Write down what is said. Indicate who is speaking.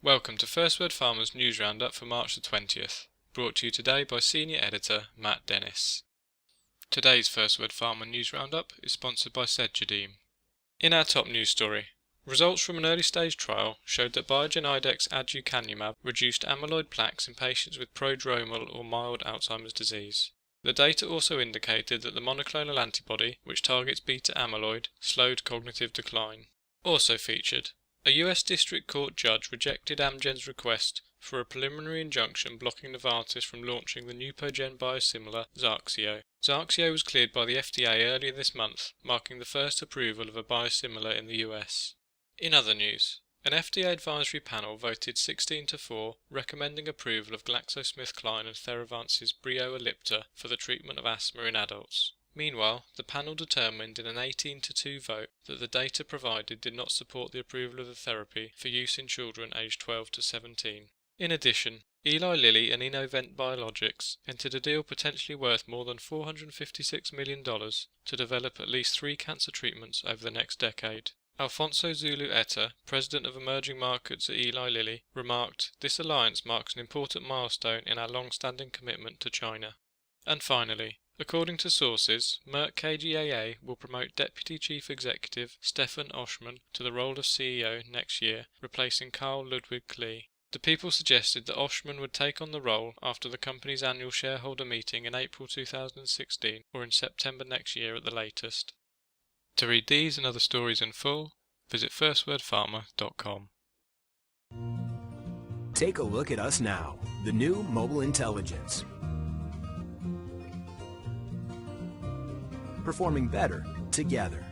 Speaker 1: Welcome to FirstWord Pharma's news roundup for March the 20th, brought to you today by Senior Editor Matt Dennis. Today's FirstWord Pharma news roundup is sponsored by Sedgedeem. In our top news story, results from an early stage trial showed that Biogen Idex's aducanumab reduced amyloid plaques in patients with prodromal or mild Alzheimer's disease. The data also indicated that the monoclonal antibody, which targets beta amyloid, slowed cognitive decline. Also featured, a US District Court judge rejected Amgen's request for a preliminary injunction blocking Novartis from launching the Neupogen biosimilar Zarxio. Zarxio was cleared by the FDA earlier this month, marking the first approval of a biosimilar in the US. In other news, an FDA advisory panel voted 16-4 recommending approval of GlaxoSmithKline and Theravance's Breo Ellipta for the treatment of asthma in adults. Meanwhile, the panel determined in an 18-2 vote that the data provided did not support the approval of the therapy for use in children aged 12 to 17. In addition, Eli Lilly and Innovent Biologics entered a deal potentially worth more than $456 million to develop at least 3 cancer treatments over the next decade. Alfonso Zulu Etta, president of emerging markets at Eli Lilly, remarked, "This alliance marks an important milestone in our long-standing commitment to China." And finally, according to sources, Merck KGaA will promote Deputy Chief Executive Stefan Oschmann to the role of CEO next year, replacing Carl Ludwig Klee. The People suggested that Oschmann would take on the role after the company's annual shareholder meeting in April 2016 or in September next year at the latest. To read these and other stories in full, visit firstwordpharma.com.
Speaker 2: Take a look at us now, the new mobile intelligence. Performing better together.